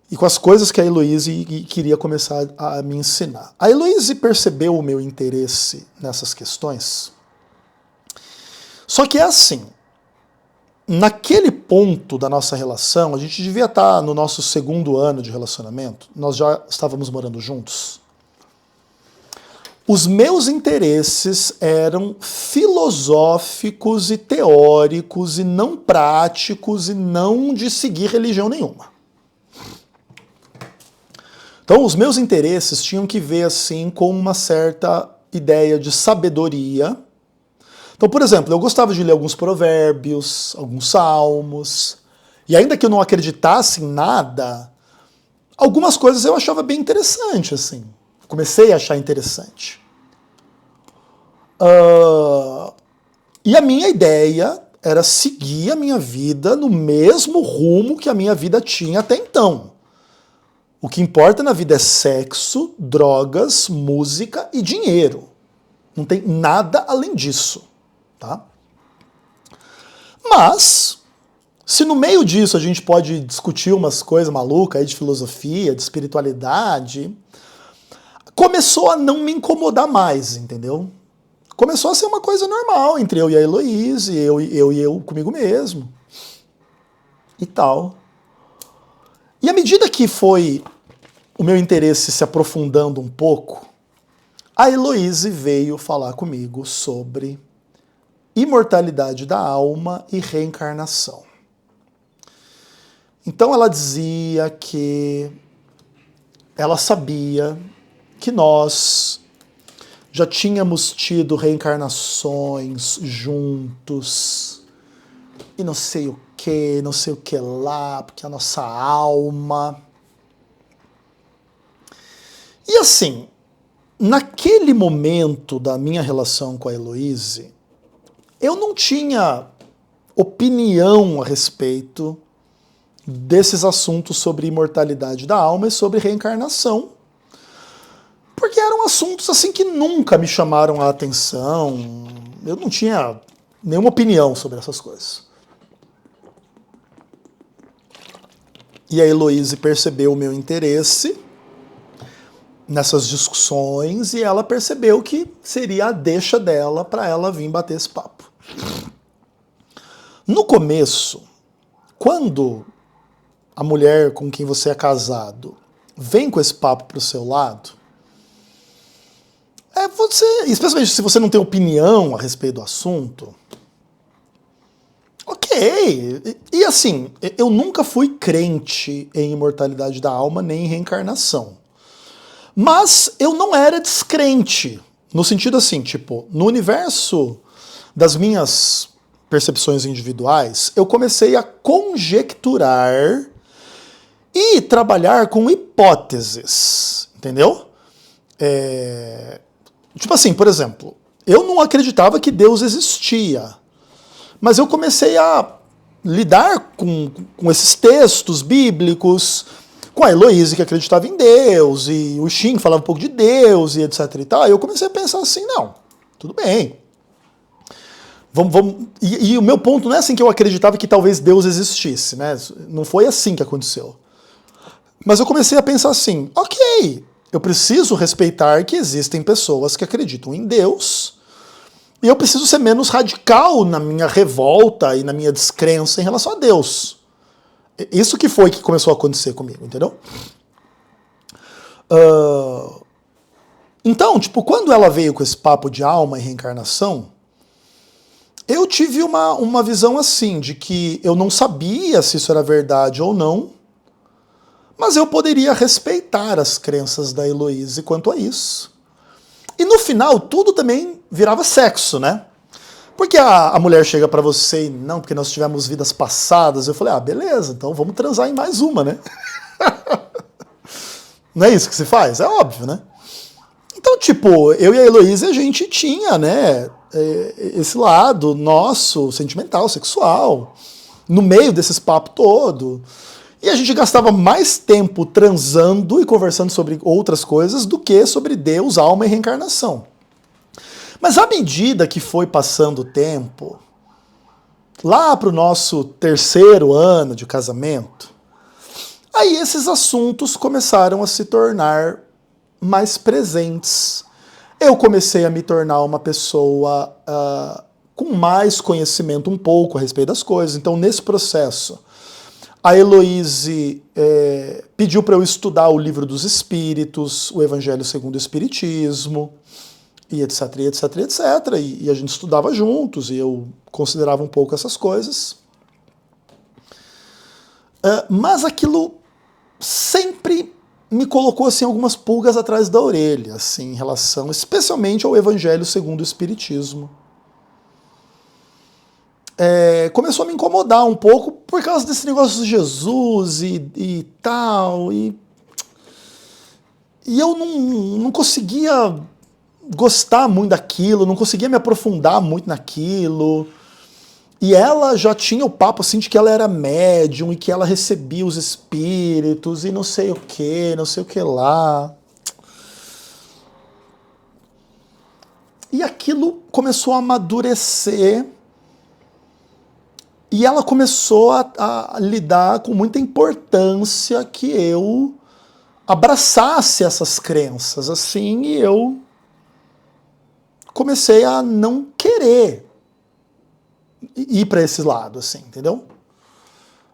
Speaker 1: E com as coisas que a Heloíse queria começar a me ensinar. A Heloíse percebeu o meu interesse nessas questões. Só que é assim, naquele ponto da nossa relação, a gente devia estar no nosso 2º ano de relacionamento, nós já estávamos morando juntos. Os meus interesses eram filosóficos e teóricos e não práticos e não de seguir religião nenhuma. Então, os meus interesses tinham que ver assim com uma certa ideia de sabedoria. Então, por exemplo, eu gostava de ler alguns provérbios, alguns salmos, e ainda que eu não acreditasse em nada, algumas coisas eu achava bem interessante, assim. Comecei a achar interessante. E a minha ideia era seguir a minha vida no mesmo rumo que a minha vida tinha até então. O que importa na vida é sexo, drogas, música e dinheiro. Não tem nada além disso. Tá? Mas, se no meio disso a gente pode discutir umas coisas malucas aí de filosofia, de espiritualidade, começou a não me incomodar mais, entendeu? Começou a ser uma coisa normal entre eu e a Heloíse, eu e eu comigo mesmo e tal. E à medida que foi o meu interesse se aprofundando um pouco, a Heloíse veio falar comigo sobre imortalidade da alma e reencarnação. Então ela dizia que ela sabia que nós já tínhamos tido reencarnações juntos e não sei o que lá, porque a nossa alma... E assim, naquele momento da minha relação com a Heloíse, eu não tinha opinião a respeito desses assuntos sobre imortalidade da alma e sobre reencarnação, porque eram assuntos assim que nunca me chamaram a atenção, eu não tinha nenhuma opinião sobre essas coisas. E a Heloíse percebeu o meu interesse nessas discussões e ela percebeu que seria a deixa dela para ela vir bater esse papo. No começo, quando a mulher com quem você é casado vem com esse papo para o seu lado, você, especialmente se você não tem opinião a respeito do assunto, ok. E assim, eu nunca fui crente em imortalidade da alma nem em reencarnação. Mas eu não era descrente, no sentido assim, tipo, no universo das minhas percepções individuais, eu comecei a conjecturar e trabalhar com hipóteses, entendeu? Tipo assim, por exemplo, eu não acreditava que Deus existia, mas eu comecei a lidar com esses textos bíblicos, com a Heloíse que acreditava em Deus, e o Shin falava um pouco de Deus, e etc e tal. Aí eu comecei a pensar assim, não, tudo bem. Vamos. E o meu ponto não é assim que eu acreditava que talvez Deus existisse, né? Não foi assim que aconteceu. Mas eu comecei a pensar assim, ok, eu preciso respeitar que existem pessoas que acreditam em Deus, e eu preciso ser menos radical na minha revolta e na minha descrença em relação a Deus. Isso que foi que começou a acontecer comigo, entendeu? Então, tipo, quando ela veio com esse papo de alma e reencarnação, eu tive uma visão assim, de que eu não sabia se isso era verdade ou não, mas eu poderia respeitar as crenças da Heloíse quanto a isso. E no final, tudo também virava sexo, né? Porque a mulher chega pra você e, não, porque nós tivemos vidas passadas. Eu falei, beleza, então vamos transar em mais uma, né? Não é isso que se faz? É óbvio, né? Então, tipo, eu e a Heloísa, a gente tinha, né, esse lado nosso, sentimental, sexual, no meio desses papos todo. E a gente gastava mais tempo transando e conversando sobre outras coisas do que sobre Deus, alma e reencarnação. Mas à medida que foi passando o tempo, lá pro nosso 3º ano de casamento, aí esses assuntos começaram a se tornar mais presentes. Eu comecei a me tornar uma pessoa com mais conhecimento um pouco a respeito das coisas. Então, nesse processo, a Heloíse pediu para eu estudar o Livro dos Espíritos, o Evangelho segundo o Espiritismo, e etc, etc, etc. E a gente estudava juntos, e eu considerava um pouco essas coisas. Mas aquilo sempre me colocou assim algumas pulgas atrás da orelha, assim, em relação especialmente ao Evangelho segundo o Espiritismo. Começou a me incomodar um pouco por causa desse negócio de Jesus e tal, e eu não conseguia gostar muito daquilo, não conseguia me aprofundar muito naquilo. E ela já tinha o papo assim de que ela era médium e que ela recebia os espíritos e não sei o que lá. E aquilo começou a amadurecer e ela começou a lidar com muita importância que eu abraçasse essas crenças, assim, e eu comecei a não querer ir para esse lado, assim, entendeu?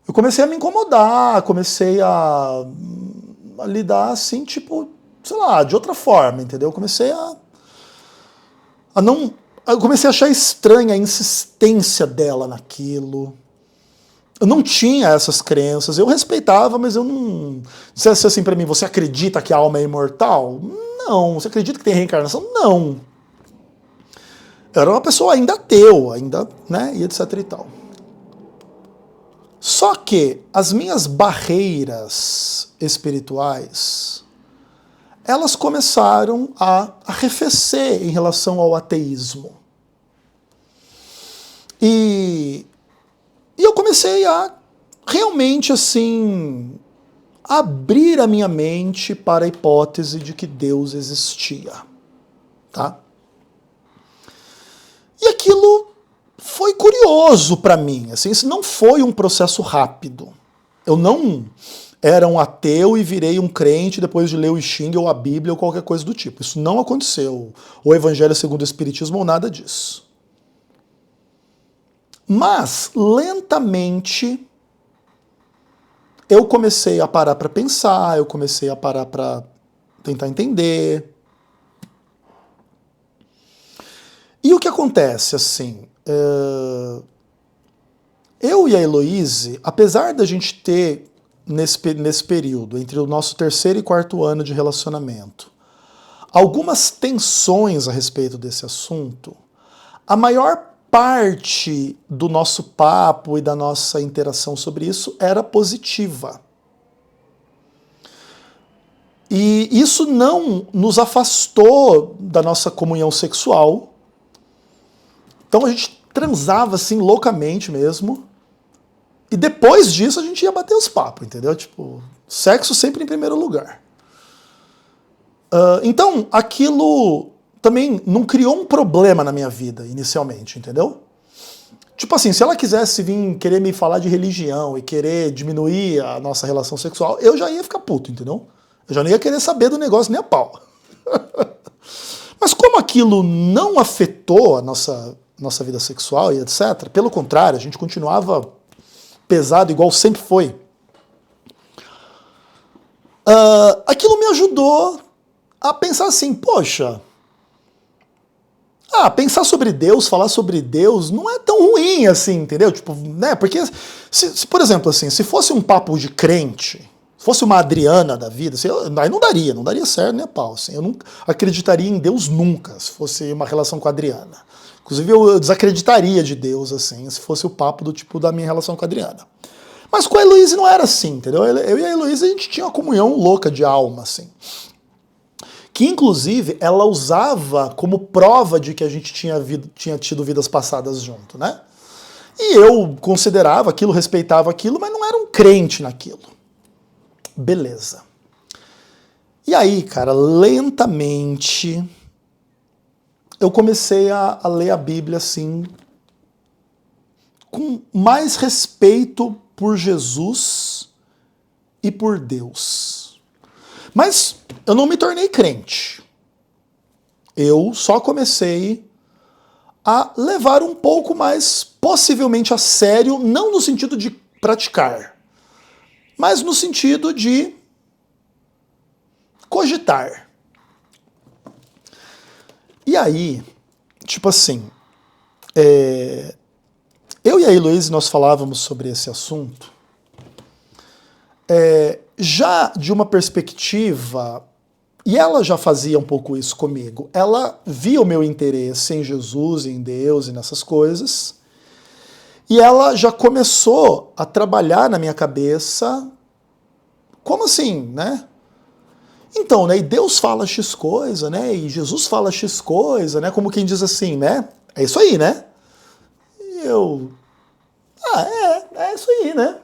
Speaker 1: Eu comecei a me incomodar, comecei a lidar assim, tipo, sei lá, de outra forma, entendeu? Eu comecei eu comecei a achar estranha a insistência dela naquilo. Eu não tinha essas crenças, eu respeitava, mas eu não... Dissesse assim pra mim, você acredita que a alma é imortal? Não. Você acredita que tem reencarnação? Não. Eu era uma pessoa ainda ateu, ainda, né, e etc e tal. Só que as minhas barreiras espirituais, elas começaram a arrefecer em relação ao ateísmo. E eu comecei a realmente, assim, abrir a minha mente para a hipótese de que Deus existia, tá? E aquilo foi curioso para mim, assim, isso não foi um processo rápido. Eu não era um ateu e virei um crente depois de ler o I Ching ou a Bíblia ou qualquer coisa do tipo. Isso não aconteceu. O Evangelho segundo o Espiritismo ou nada disso. Mas, lentamente, eu comecei a parar para pensar, eu comecei a parar para tentar entender. E o que acontece, assim, eu e a Heloíse, apesar da gente ter, nesse período, entre o nosso 3º e 4º ano de relacionamento, algumas tensões a respeito desse assunto, a maior parte do nosso papo e da nossa interação sobre isso era positiva. E isso não nos afastou da nossa comunhão sexual. Então a gente transava assim loucamente mesmo. E depois disso a gente ia bater os papos, entendeu? Tipo, sexo sempre em primeiro lugar. Então aquilo também não criou um problema na minha vida inicialmente, entendeu? Tipo assim, se ela quisesse vir querer me falar de religião e querer diminuir a nossa relação sexual, eu já ia ficar puto, entendeu? Eu já não ia querer saber do negócio nem a pau. Mas como aquilo não afetou a nossa vida sexual e etc., pelo contrário, a gente continuava pesado igual sempre foi, aquilo me ajudou a pensar assim, poxa, pensar sobre Deus, falar sobre Deus não é tão ruim assim, entendeu? Tipo, né? Porque, por exemplo, assim, se fosse um papo de crente, se fosse uma Adriana da vida, assim, aí não daria certo, né, pau? Assim, eu não acreditaria em Deus nunca, se fosse uma relação com a Adriana. Inclusive, eu desacreditaria de Deus, assim, se fosse o papo do tipo da minha relação com a Adriana. Mas com a Heloísa não era assim, entendeu? Eu e a Heloísa, a gente tinha uma comunhão louca de alma, assim. Que, inclusive, ela usava como prova de que a gente tinha tido vidas passadas junto, né? E eu considerava aquilo, respeitava aquilo, mas não era um crente naquilo. Beleza. E aí, cara, lentamente, eu comecei a ler a Bíblia, assim, com mais respeito por Jesus e por Deus. Mas eu não me tornei crente. Eu só comecei a levar um pouco mais, possivelmente a sério, não no sentido de praticar, mas no sentido de cogitar. E aí, tipo assim, eu e a Heloísa, nós falávamos sobre esse assunto, já de uma perspectiva, e ela já fazia um pouco isso comigo, ela via o meu interesse em Jesus, em Deus e nessas coisas, e ela já começou a trabalhar na minha cabeça, como assim, né? Então, né, e Deus fala X coisa, né, e Jesus fala X coisa, né, como quem diz assim, né, é isso aí, né? E eu, é isso aí, né?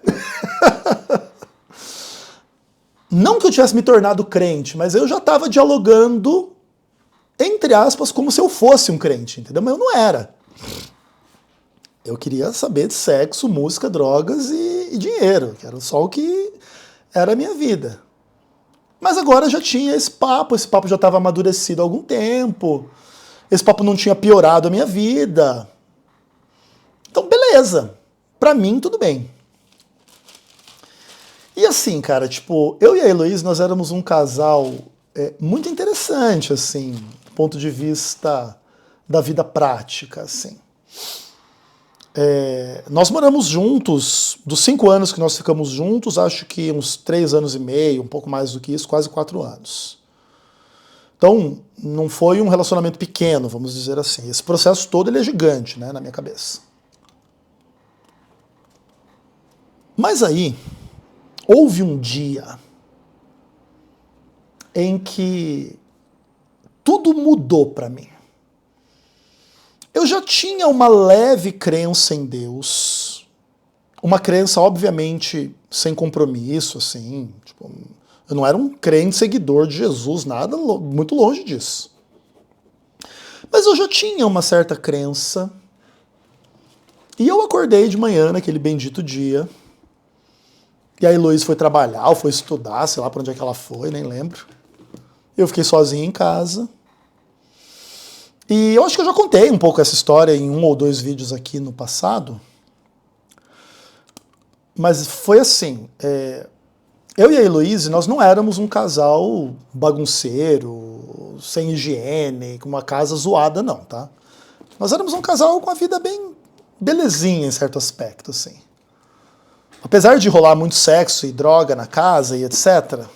Speaker 1: Não que eu tivesse me tornado crente, mas eu já estava dialogando, entre aspas, como se eu fosse um crente, entendeu? Mas eu não era. Eu queria saber de sexo, música, drogas e dinheiro, que era só o que era a minha vida. Mas agora já tinha esse papo já estava amadurecido há algum tempo, esse papo não tinha piorado a minha vida. Então, beleza. Pra mim, tudo bem. E assim, cara, tipo, eu e a Heloísa, nós éramos um casal muito interessante, assim, do ponto de vista da vida prática, assim. Nós moramos juntos, dos 5 anos que nós ficamos juntos, acho que uns 3 anos e meio, um pouco mais do que isso, quase 4 anos. Então, não foi um relacionamento pequeno, vamos dizer assim. Esse processo todo ele é gigante, né, na minha cabeça. Mas aí, houve um dia em que tudo mudou para mim. Eu já tinha uma leve crença em Deus, uma crença, obviamente, sem compromisso, assim. Tipo, eu não era um crente seguidor de Jesus, nada, muito longe disso. Mas eu já tinha uma certa crença. E eu acordei de manhã, naquele bendito dia. E a Heloísa foi trabalhar, ou foi estudar, sei lá pra onde é que ela foi, nem lembro. Eu fiquei sozinho em casa. E eu acho que eu já contei um pouco essa história em 1 ou 2 vídeos aqui no passado. Mas foi assim, eu e a Heloísa, nós não éramos um casal bagunceiro, sem higiene, com uma casa zoada, não, tá? Nós éramos um casal com a vida bem belezinha, em certo aspecto, assim. Apesar de rolar muito sexo e droga na casa e etc.,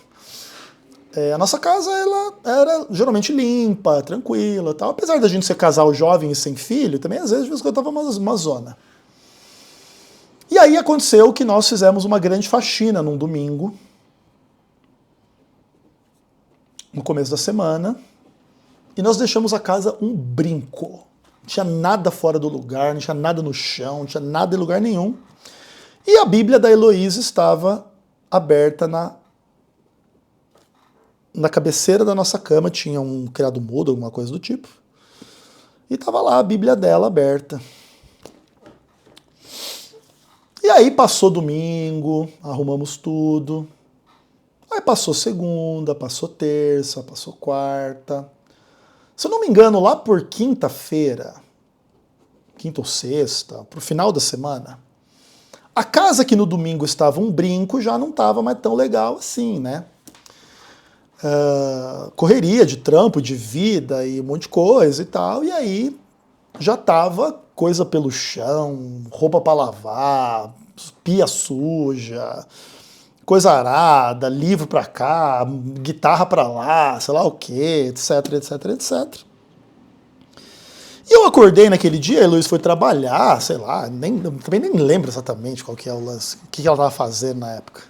Speaker 1: a nossa casa ela era geralmente limpa, tranquila, tal. Apesar da gente ser casal jovem e sem filho, também às vezes eu estava uma zona. E aí aconteceu que nós fizemos uma grande faxina num domingo, no começo da semana, e nós deixamos a casa um brinco. Não tinha nada fora do lugar, não tinha nada no chão, não tinha nada em lugar nenhum. E a Bíblia da Heloísa estava aberta na cabeceira da nossa cama, tinha um criado mudo, alguma coisa do tipo. E estava lá a Bíblia dela aberta. E aí passou domingo, arrumamos tudo. Aí passou segunda, passou terça, passou quarta. Se eu não me engano, lá por quinta-feira, quinta ou sexta, pro final da semana, a casa que no domingo estava um brinco já não estava mais tão legal assim, né? Correria de trampo, de vida e um monte de coisa e tal, e aí já tava coisa pelo chão, roupa para lavar, pia suja, coisa arada, livro para cá, guitarra para lá, sei lá o que, etc, etc, etc. E eu acordei naquele dia, a Heloísa foi trabalhar, sei lá, também nem lembro exatamente qual que é o lance, o que ela estava fazendo na época.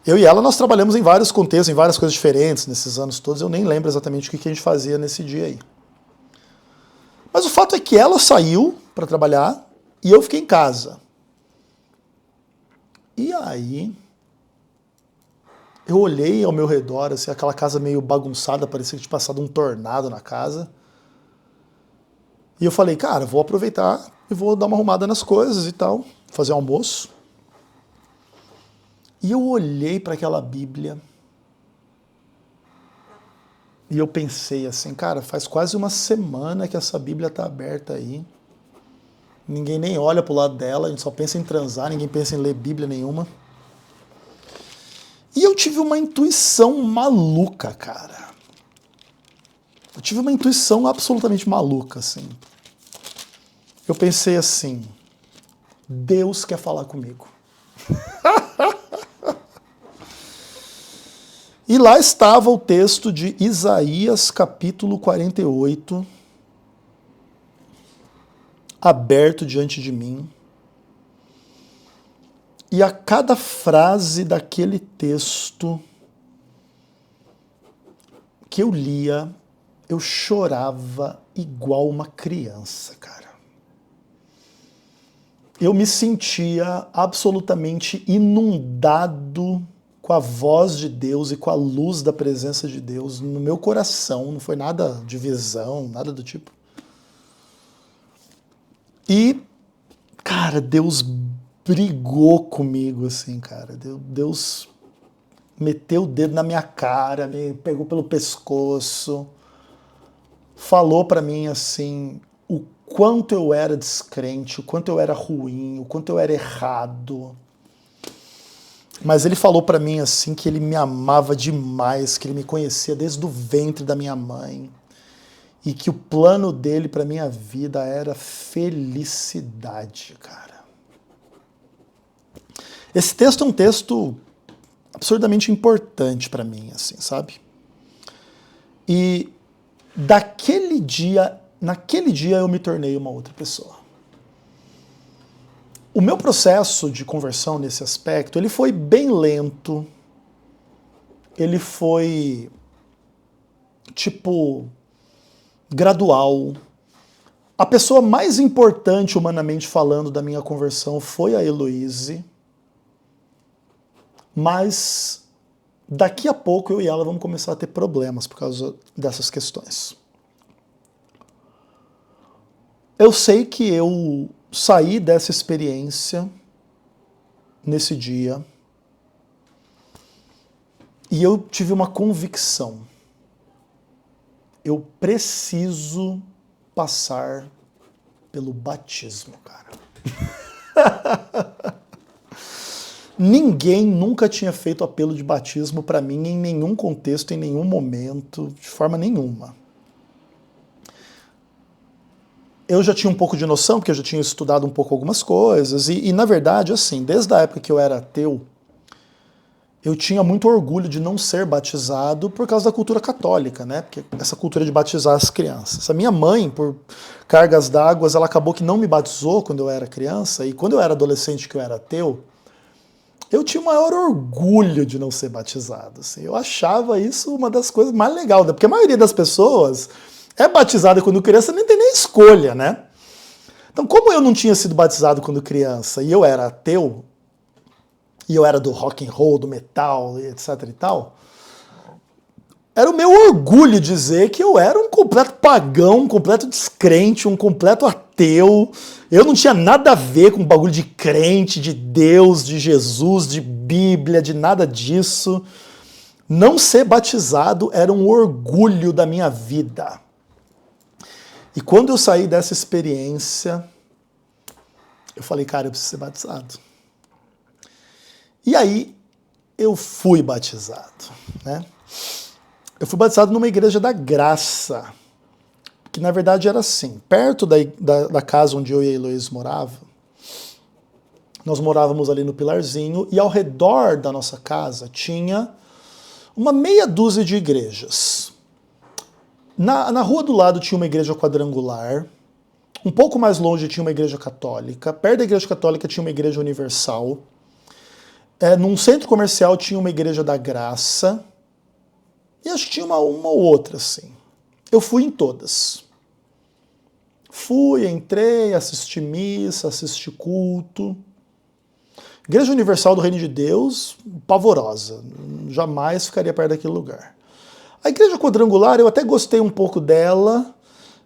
Speaker 1: Eu e ela, nós trabalhamos em vários contextos, em várias coisas diferentes nesses anos todos, eu nem lembro exatamente o que a gente fazia nesse dia aí. Mas o fato é que ela saiu para trabalhar e eu fiquei em casa. E aí, eu olhei ao meu redor, assim, aquela casa meio bagunçada, parecia que tinha passado um tornado na casa. E eu falei, cara, vou aproveitar e vou dar uma arrumada nas coisas e tal, fazer um almoço. E eu olhei para aquela Bíblia e eu pensei assim, cara, faz quase uma semana que essa Bíblia está aberta aí. Ninguém nem olha pro lado dela, a gente só pensa em transar, ninguém pensa em ler Bíblia nenhuma. E eu tive uma intuição maluca, cara. Eu tive uma intuição absolutamente maluca, assim. Eu pensei assim, Deus quer falar comigo. E lá estava o texto de Isaías, capítulo 48, aberto diante de mim. E a cada frase daquele texto que eu lia, eu chorava igual uma criança, cara. Eu me sentia absolutamente inundado com a voz de Deus e com a luz da presença de Deus no meu coração, não foi nada de visão, nada do tipo. E, cara, Deus brigou comigo, assim, cara. Deus meteu o dedo na minha cara, me pegou pelo pescoço, falou pra mim, assim, o quanto eu era descrente, o quanto eu era ruim, o quanto eu era errado. Mas ele falou pra mim assim que ele me amava demais, que ele me conhecia desde o ventre da minha mãe e que o plano dele pra minha vida era felicidade, cara. Esse texto é um texto absurdamente importante pra mim, assim, sabe? E naquele dia eu me tornei uma outra pessoa. O meu processo de conversão nesse aspecto, ele foi bem lento, ele foi, tipo, gradual. A pessoa mais importante, humanamente falando, da minha conversão foi a Heloíse, mas daqui a pouco eu e ela vamos começar a ter problemas por causa dessas questões. Eu sei que eu saí dessa experiência nesse dia e eu tive uma convicção. Eu preciso passar pelo batismo, cara. Ninguém nunca tinha feito apelo de batismo para mim em nenhum contexto, em nenhum momento, de forma nenhuma. Eu já tinha um pouco de noção, porque eu já tinha estudado um pouco algumas coisas, e na verdade, assim, desde a época que eu era ateu, eu tinha muito orgulho de não ser batizado por causa da cultura católica, né? Porque essa cultura de batizar as crianças. A minha mãe, por cargas d'água, ela acabou que não me batizou quando eu era criança, e quando eu era adolescente, que eu era ateu, eu tinha o maior orgulho de não ser batizado. Assim. Eu achava isso uma das coisas mais legais, porque a maioria das pessoas é batizada quando criança, nem tem nem escolha, né? Então, como eu não tinha sido batizado quando criança e eu era ateu, e eu era do rock and roll, do metal, etc e tal, era o meu orgulho dizer que eu era um completo pagão, um completo descrente, um completo ateu. Eu não tinha nada a ver com bagulho de crente, de Deus, de Jesus, de Bíblia, de nada disso. Não ser batizado era um orgulho da minha vida. E quando eu saí dessa experiência, eu falei, cara, eu preciso ser batizado. E aí, eu fui batizado, né? Eu fui batizado numa igreja da graça, que na verdade era assim, perto da casa onde eu e a Heloísa moravam, nós morávamos ali no Pilarzinho, e ao redor da nossa casa tinha uma meia dúzia de igrejas. Na rua do lado tinha uma igreja quadrangular, um pouco mais longe tinha uma igreja católica, perto da igreja católica tinha uma igreja universal, num centro comercial tinha uma igreja da Graça, e acho que tinha uma ou outra, assim. Eu fui em todas. Fui, entrei, assisti missa, assisti culto. Igreja Universal do Reino de Deus, pavorosa. Jamais ficaria perto daquele lugar. A igreja quadrangular, eu até gostei um pouco dela,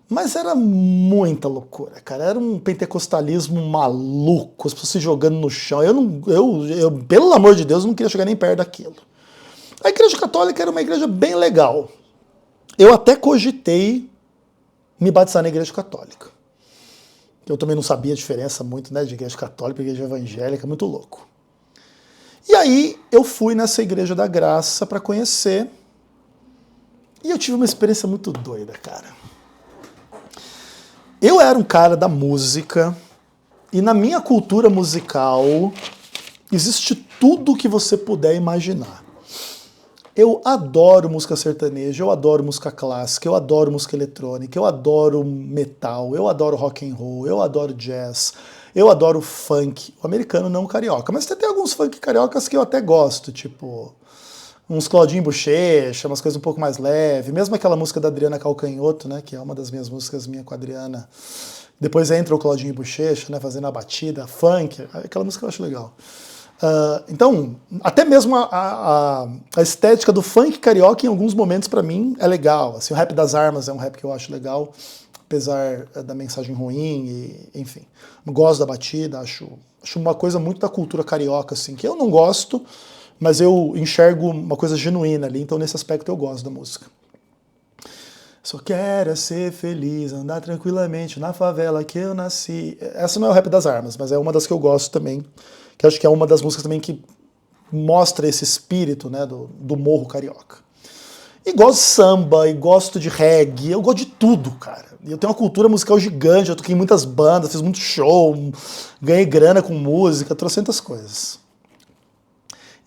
Speaker 1: mas era muita loucura, cara. Era um pentecostalismo maluco, as pessoas se jogando no chão. Eu, pelo amor de Deus, não queria chegar nem perto daquilo. A igreja católica era uma igreja bem legal. Eu até cogitei me batizar na igreja católica. Eu também não sabia a diferença muito, né, de igreja católica e igreja evangélica, muito louco. E aí eu fui nessa igreja da Graça para conhecer, e eu tive uma experiência muito doida, cara. Eu era um cara da música, e na minha cultura musical existe tudo o que você puder imaginar. Eu adoro música sertaneja, eu adoro música clássica, eu adoro música eletrônica, eu adoro metal, eu adoro rock and roll, eu adoro jazz, eu adoro funk, o americano não o carioca, mas tem alguns funk cariocas que eu até gosto, tipo uns Claudinho Bochecha, umas coisas um pouco mais leves, mesmo aquela música da Adriana Calcanhoto, né, que é uma das minhas músicas minha com a Adriana. Depois entra o Claudinho Bochecha, né, fazendo a batida, funk, aquela música eu acho legal. Então, até mesmo a estética do funk carioca, em alguns momentos, para mim, é legal. Assim, o Rap das Armas é um rap que eu acho legal, apesar da mensagem ruim, e, enfim. Gosto da batida, acho uma coisa muito da cultura carioca, assim, que eu não gosto, mas eu enxergo uma coisa genuína ali, então nesse aspecto eu gosto da música. Só quero ser feliz, andar tranquilamente na favela que eu nasci. Essa não é o Rap das Armas, mas é uma das que eu gosto também, que acho que é uma das músicas também que mostra esse espírito, né, do morro carioca. E gosto de samba, e gosto de reggae, eu gosto de tudo, cara. Eu tenho uma cultura musical gigante, eu toquei em muitas bandas, fiz muito show, ganhei grana com música, trocentas coisas.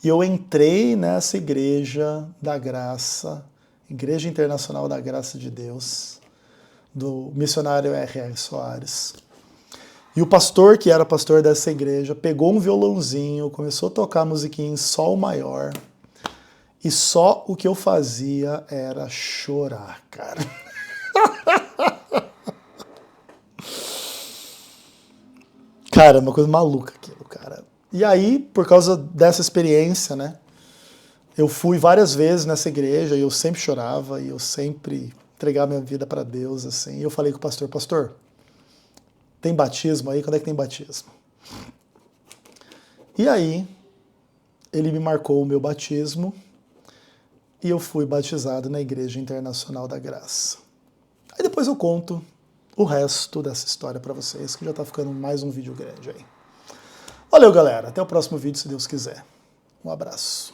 Speaker 1: E eu entrei nessa igreja da Graça, Igreja Internacional da Graça de Deus, do missionário R.R. Soares. E o pastor, que era pastor dessa igreja, pegou um violãozinho, começou a tocar a musiquinha em sol maior, e só o que eu fazia era chorar, cara. Cara, uma coisa maluca aquilo, cara. E aí, por causa dessa experiência, né, eu fui várias vezes nessa igreja e eu sempre chorava e eu sempre entregava minha vida para Deus, assim. E eu falei com o pastor, pastor, tem batismo aí? Quando é que tem batismo? E aí, ele me marcou o meu batismo e eu fui batizado na Igreja Internacional da Graça. Aí depois eu conto o resto dessa história para vocês, que já tá ficando mais um vídeo grande aí. Valeu, galera. Até o próximo vídeo, se Deus quiser. Um abraço.